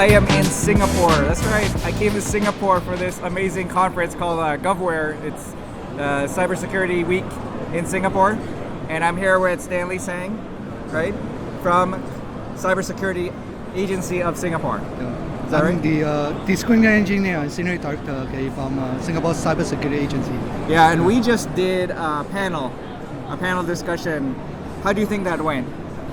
I am in Singapore. That's right. I came to Singapore for this amazing conference called GovWare. It's Cybersecurity Week in Singapore. And I'm here with Stanley Tsang, right? From Cybersecurity Agency of Singapore. Is that I'm right? the screen engineer and senior director from Singapore Cybersecurity Agency. Yeah, and we just did a panel discussion. How do you think that went?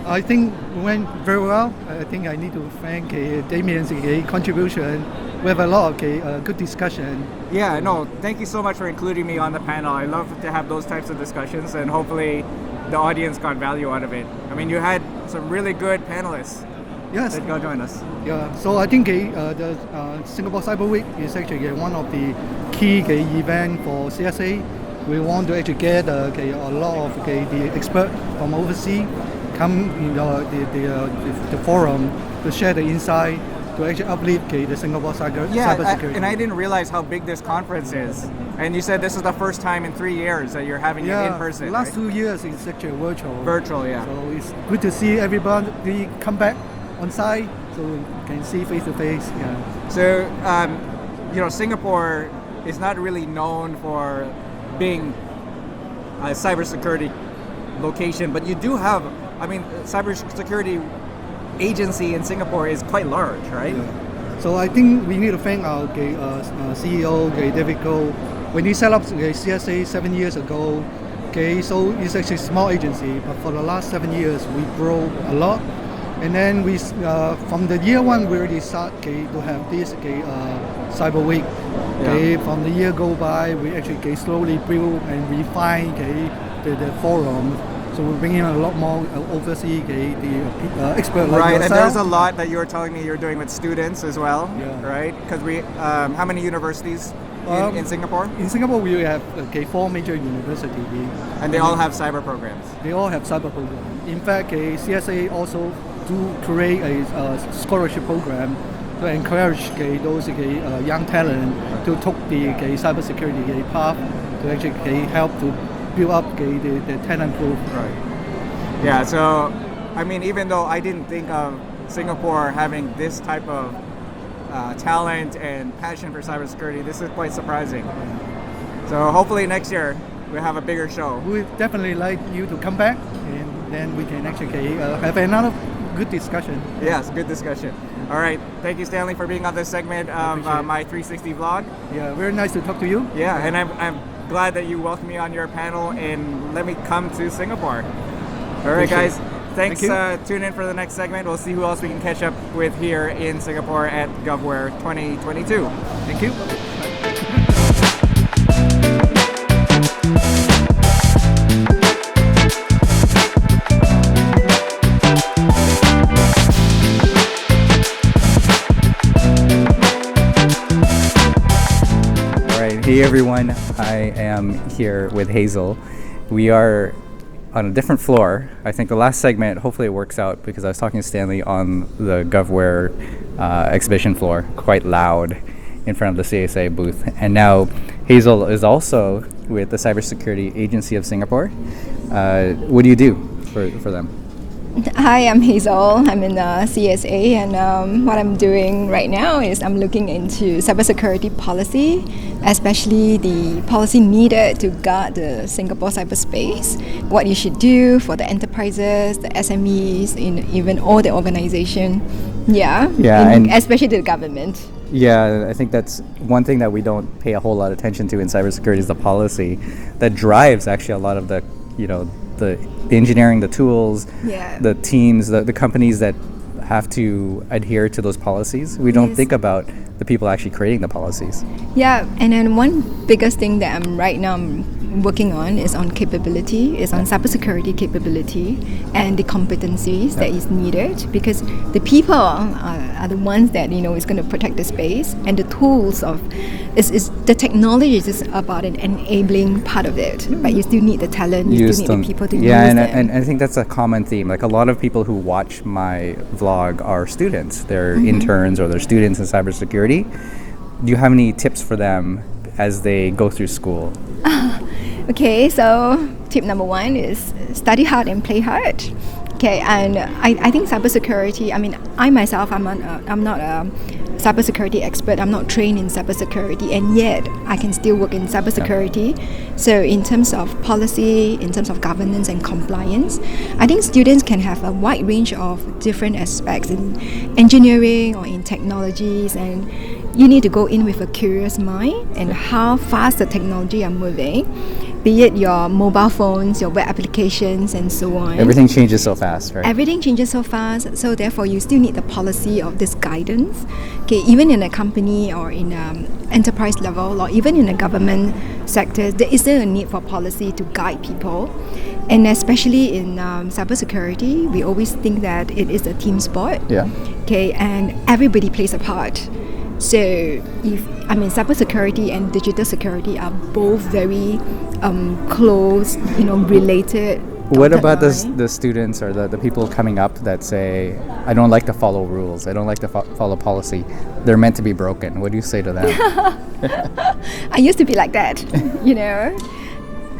I think it went very well. I think I need to thank Damien's contribution. We have a lot of good discussion. Yeah, no, thank you so much for including me on the panel. I love to have those types of discussions, and hopefully the audience got value out of it. I mean, you had some really good panelists. Yes. That go join us. Yeah, so I think the Singapore Cyber Week is actually one of the key events for CSA. We want to actually get a lot of the experts from overseas come in the forum to share the insight to actually uplift the Singapore cybersecurity. And I didn't realize how big this conference is. And you said this is the first time in 3 years that you're having it in person. The last right? 2 years it's actually virtual. Virtual, yeah. So it's good to see everybody come back on site so we can see face to face. Yeah. So, Singapore is not really known for being a cybersecurity location, but you do have, cybersecurity agency in Singapore is quite large, right? Yeah. So I think we need to thank our CEO, David Goh. When he set up CSA 7 years ago, so it's actually a small agency, but for the last 7 years we grow a lot. And then we, from the year one, we already start to have this Cyber Week. From the year go by, we actually slowly build and refine the forum. So we're bringing a lot more overseas the expert like right, yourself. And there's a lot that you were telling me you're doing with students as well, right? Because how many universities in Singapore? In Singapore, we have 4 major universities. And they all have cyber programs? They all have cyber programs. In fact, CSA also do create a scholarship program to encourage those young talent to take the cybersecurity path to actually help to build up the talent pool. Right. Yeah, so, even though I didn't think of Singapore having this type of talent and passion for cybersecurity, this is quite surprising. So hopefully next year we'll have a bigger show. We definitely like you to come back and then we can actually have another good discussion. Yes, good discussion. All right, thank you, Stanley, for being on this segment of my 360 vlog. Yeah, very nice to talk to you. Yeah, and I'm glad that you welcomed me on your panel and let me come to Singapore. All right, guys, thanks. Tune in for the next segment. We'll see who else we can catch up with here in Singapore at GovWare 2022. Thank you. Hey everyone, I am here with Hazel. We are on a different floor. I think the last segment, hopefully it works out because I was talking to Stanley on the GovWare exhibition floor, quite loud in front of the CSA booth. And now Hazel is also with the Cybersecurity Agency of Singapore. What do you do for them? Hi, I'm Hazel. I'm in CSA, and what I'm doing right now is I'm looking into cybersecurity policy, especially the policy needed to guard the Singapore cyberspace, what you should do for the enterprises, the SMEs, even all the organization. And especially the government. Yeah, I think that's one thing that we don't pay a whole lot of attention to in cybersecurity is the policy that drives actually a lot of the engineering, the tools, the teams, the companies that have to adhere to those policies. We don't think about the people actually creating the policies. Yeah, and then one biggest thing that I'm right now working on is on capability, is on cybersecurity capability and the competencies that is needed, because the people are the ones that is going to protect the space, and the tools is the technology is about an enabling part of it, but you still need the talent, you still need the people to use them. And I think that's a common theme. Like a lot of people who watch my vlog are students. They're interns or they're students in cybersecurity. Do you have any tips for them as they go through school? Okay, so tip number 1 is study hard and play hard. Okay, and I think cybersecurity. I mean, I myself, I'm not a cybersecurity expert. I'm not trained in cybersecurity, and yet I can still work in cybersecurity. So, in terms of policy, in terms of governance and compliance, I think students can have a wide range of different aspects in engineering or in technologies, and you need to go in with a curious mind and how fast the technology are moving. Be it your mobile phones, your web applications, and so on. Everything changes so fast, right? Everything changes so fast, so therefore you still need the policy of this guidance. Okay, even in a company or in enterprise level or even in a government sector, there is still a need for policy to guide people. And especially in cybersecurity, we always think that it is a team sport. Yeah. Okay, and everybody plays a part. So, cybersecurity and digital security are both very close, related. What about line. the students or the people coming up that say, I don't like to follow rules, I don't like to follow policy, they're meant to be broken? What do you say to them? I used to be like that,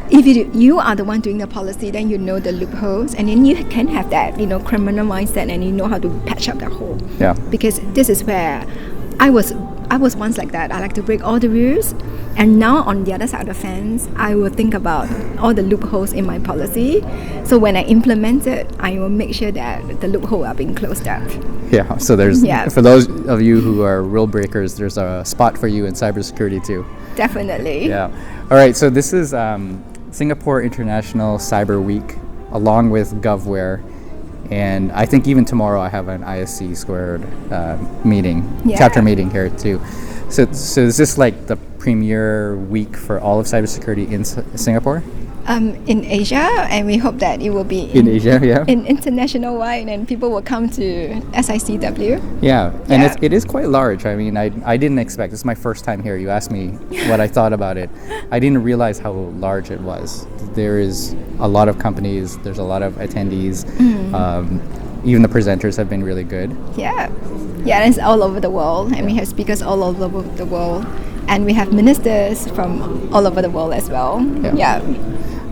If you are the one doing the policy, then you know the loopholes, and then you can have that, criminal mindset, and you know how to patch up that hole. Yeah. Because this is where I was once like that. I like to break all the rules, and now on the other side of the fence, I will think about all the loopholes in my policy. So when I implement it, I will make sure that the loophole are being closed up. Yeah, so there's, Yeah. for those of you who are rule breakers, there's a spot for you in cybersecurity too. Definitely. Yeah. All right, so this is Singapore International Cyber Week along with GovWare. And I think even tomorrow I have an ISC squared meeting, chapter meeting here too. So is this like the premier week for all of cybersecurity in Singapore? In Asia, and we hope that it will be In Asia, yeah. in international wide, and people will come to SICW. Yeah, and Yeah. it is quite large. I mean, I didn't expect. This is my first time here. You asked me what I thought about it. I didn't realize how large it was. There is a lot of companies. There's a lot of attendees. Even the presenters have been really good. Yeah, it's all over the world, and we have speakers all over the world, and we have ministers from all over the world as well. Yeah.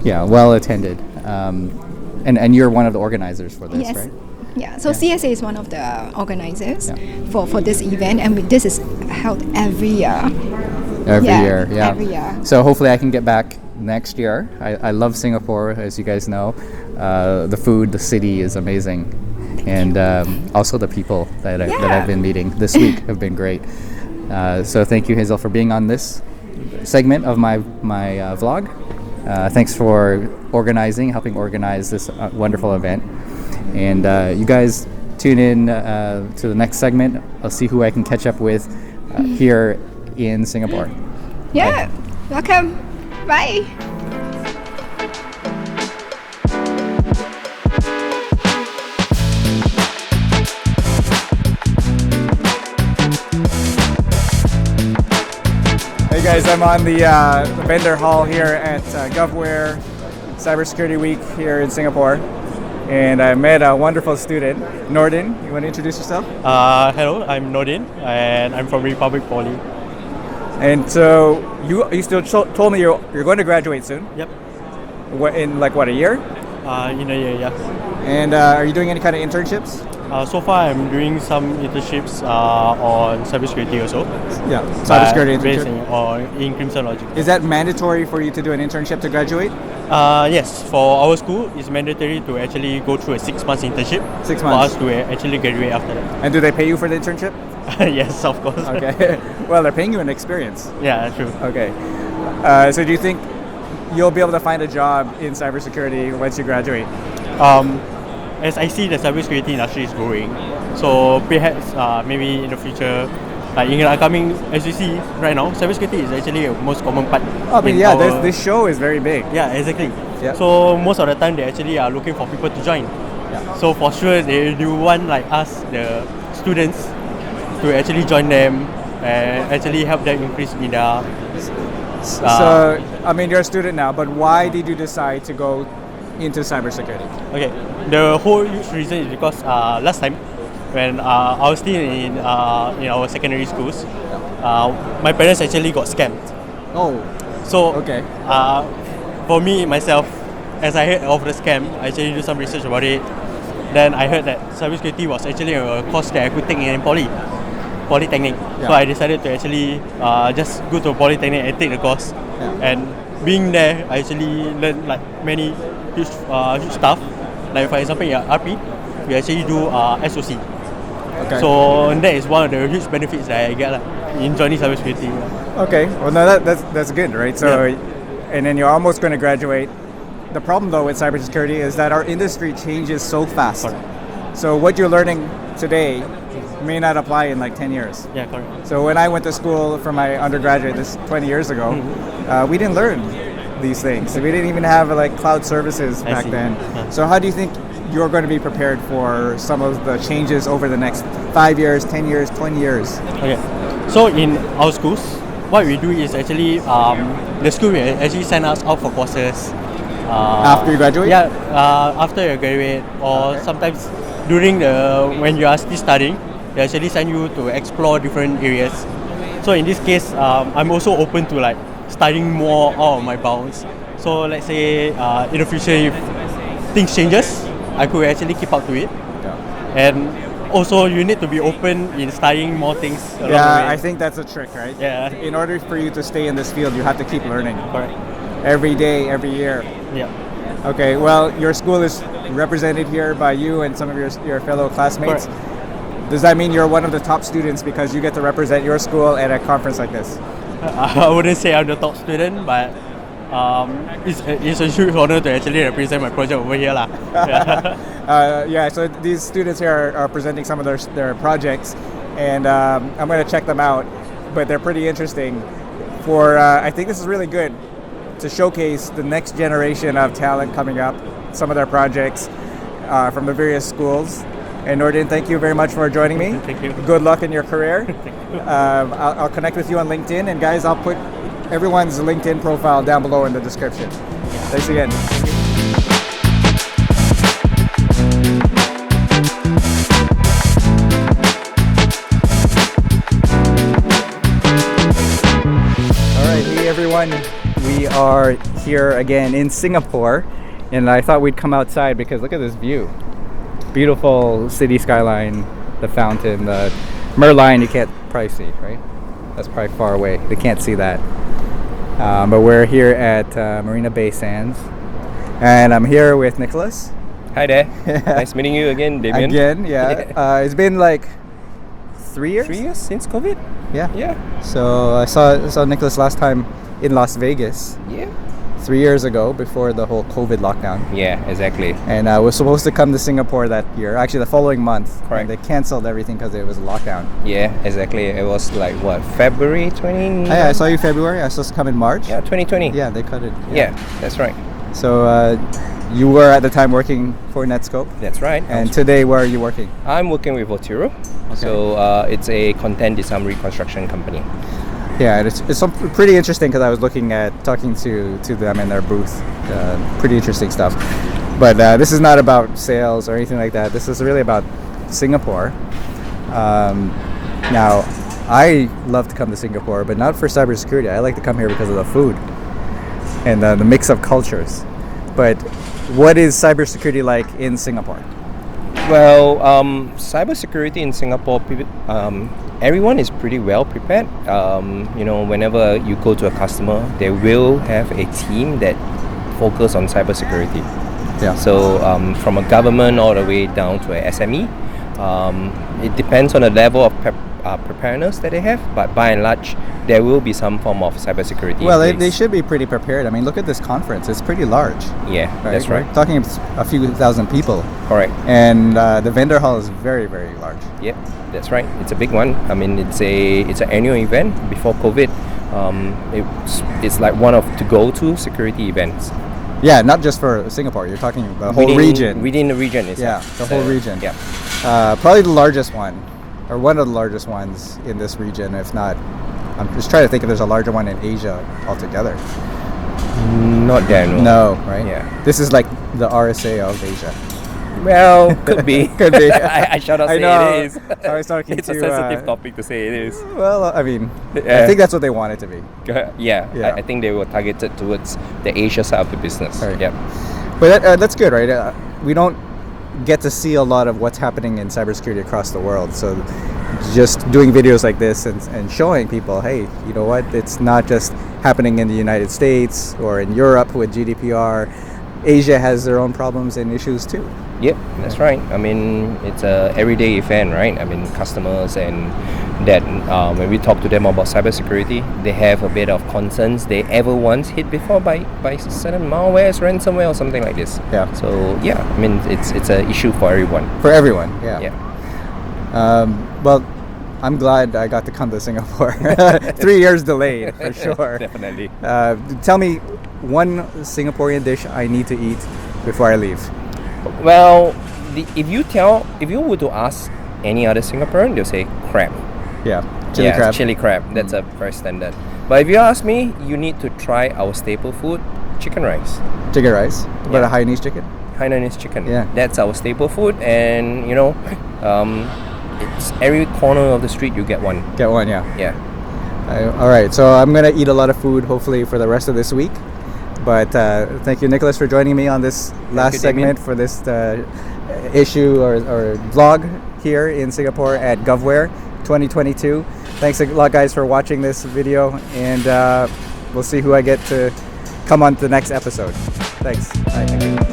Yeah, well attended. And you're one of the organizers for this, Yes. right? Yeah, so CSA is one of the organizers for this event, and this is held every year. Every year, yeah. Every year. So hopefully I can get back next year. I love Singapore, as you guys know. The food, the city is amazing. And also the people that I've been meeting this week have been great. So thank you, Hazel, for being on this segment of my vlog. Thanks for helping organize this wonderful event. And you guys tune in to the next segment. I'll see who I can catch up with here in Singapore. Yeah, welcome. Bye. Hey guys, I'm on the vendor hall here at GovWare Cybersecurity Week here in Singapore, and I met a wonderful student, Nordin. You want to introduce yourself? Hello, I'm Nordin, and I'm from Republic Poly. And so you still told me you're going to graduate soon. Yep. In a year? In a year, yeah. And are you doing any kind of internships? So far, I'm doing some internships on cybersecurity also. Yeah, cybersecurity based internship. in Crimson Logic. Is that mandatory for you to do an internship to graduate? Yes, for our school, it's mandatory to actually go through a 6 months internship. 6 months. For us to actually graduate after that. And do they pay you for the internship? Yes, of course. Okay. Well, they're paying you an experience. Yeah, true. Okay. So do you think you'll be able to find a job in cybersecurity once you graduate? As I see the cybersecurity industry is growing, so perhaps maybe in the future, like in the upcoming, as you see right now, cybersecurity is actually a most common part. This show is very big. Yeah, exactly. Yeah. So most of the time they actually are looking for people to join. Yeah. So for sure they do want like us, the students, to actually join them and actually help them increase in their. So you're a student now, but why did you decide to go into cybersecurity? Okay, the whole huge reason is because last time when I was still in our secondary schools, my parents actually got scammed. Oh. So okay. For me myself, as I heard of the scam, I actually do some research about it, then I heard that cybersecurity was actually a course that I could take in Polytechnic. Yeah. So I decided to actually just go to Polytechnic and take the course. Yeah. And being there, I actually learned like many huge stuff. Like for example, in RP, we actually do SOC. Okay. So that is one of the huge benefits that I get in joining cybersecurity. Okay. Well, no, that's good, right? So, and then you're almost going to graduate. The problem, though, with cybersecurity is that our industry changes so fast. Correct. So what you're learning today may not apply in like 10 years. Yeah, correct. So when I went to school for my undergraduate, this 20 years ago, we didn't learn these things. We didn't even have like cloud services I back see. then. Yeah. So how do you think you're going to be prepared for some of the changes over the next 5 years, 10 years, 20 years? Okay. So in our schools, what we do is actually the school will actually send us out for courses. After you graduate? Yeah, after you graduate, or sometimes during when you are still studying, they actually send you to explore different areas. So in this case, I'm also open to like studying more out of my bounds. So let's say in the future, if things changes, I could actually keep up to it. And also, you need to be open in studying more things along the way. I think that's a trick, right? Yeah. In order for you to stay in this field, you have to keep learning. Correct. Every day, every year. Yeah. Okay, well, your school is represented here by you and some of your fellow classmates. Correct. Does that mean you're one of the top students because you get to represent your school at a conference like this? I wouldn't say I'm the top student, but it's a huge honor to actually represent my project over here. Yeah. So these students here are presenting some of their projects, and I'm going to check them out, but they're pretty interesting. I think this is really good to showcase the next generation of talent coming up, some of their projects from the various schools. And Nordin, thank you very much for joining me. Thank you. Good luck in your career. I'll connect with you on LinkedIn, and guys, I'll put everyone's LinkedIn profile down below in the description. Thanks again. All right, hey everyone. We are here again in Singapore, and I thought we'd come outside because look at this view. Beautiful city skyline, the fountain, the Merlion you can't probably see, right? That's probably far away. They can't see that. But we're here at Marina Bay Sands, and I'm here with Nicolas. Hi there. Nice meeting you again, Damien. Again, yeah. It's been like 3 years? 3 years since COVID? Yeah. Yeah. So I saw Nicolas last time in Las Vegas. Yeah. 3 years ago, before the whole COVID lockdown. Yeah, exactly. And I was supposed to come to Singapore that year, actually the following month. Correct. And they canceled everything because it was a lockdown. Yeah, exactly. It was like what, February 20? I saw you February. I was supposed to come in March. Yeah, 2020. Yeah, they cut it. Yeah, that's right. So you were at the time working for Netscope. That's right. And today, where are you working? I'm working with Votiro. Okay. So it's a content design reconstruction company. Yeah, it's pretty interesting because I was talking to them in their booth. Pretty interesting stuff. But this is not about sales or anything like that. This is really about Singapore. Now, I love to come to Singapore, but not for cybersecurity. I like to come here because of the food and the mix of cultures. But what is cybersecurity like in Singapore? Well, cybersecurity in Singapore, everyone is pretty well prepared. Whenever you go to a customer, they will have a team that focus on cybersecurity. Yeah. So from a government all the way down to a SME, it depends on the level of preparedness that they have. But by and large, there will be some form of cybersecurity. Well, in place. they should be pretty prepared. I mean, look at this conference. It's pretty large. Yeah, that's right. We're talking a few thousand people. Correct. And the vendor hall is very, very large. Yep, that's right. It's a big one. I mean, it's an annual event before COVID. It's like one of to go to security events. Yeah, not just for Singapore. You're talking the whole region. Within the region itself. Yeah, the whole region. Yeah. Probably the largest one, or one of the largest ones in this region, if not. I'm just trying to think if there's a larger one in Asia altogether. Not there, no. No, right? Yeah. This is like the RSA of Asia. Well, could be. Could be. I shall not say know. it is. I was talking it's to, a sensitive topic to say it is. Well, I mean, Yeah. I think that's what they want it to be. Yeah. Yeah. I think they were targeted towards the Asia side of the business. Right. Yeah. But that's good, right? We don't get to see a lot of what's happening in cybersecurity across the world. So just doing videos like this and showing people, hey, you know what, it's not just happening in the United States or in Europe with GDPR. Asia has their own problems and issues too. Yep, that's right. I mean, it's a everyday event, right? I mean, customers and that when we talk to them about cybersecurity, they have a bit of concerns they ever once hit before by certain malwares, ransomware, or something like this. Yeah. So yeah, I mean, it's an issue for everyone. For everyone, yeah. Yeah. Well, I'm glad I got to come to Singapore. 3 years delayed, for sure. Definitely. Tell me one Singaporean dish I need to eat before I leave. Well, if you were to ask any other Singaporean, they'll say crab. Yeah, chili crab. Chili crab. That's a very standard. But if you ask me, you need to try our staple food, chicken rice. Chicken rice. What about Hainanese chicken? Hainanese chicken. Yeah. That's our staple food, and it's every corner of the street you get one. Get one, yeah. Yeah. All right, so I'm gonna eat a lot of food hopefully for the rest of this week. But thank you, Nicolas, for joining me on this last segment for this issue or vlog here in Singapore at GovWare 2022. Thanks a lot, guys, for watching this video, and we'll see who I get to come on to the next episode. Thanks. Bye.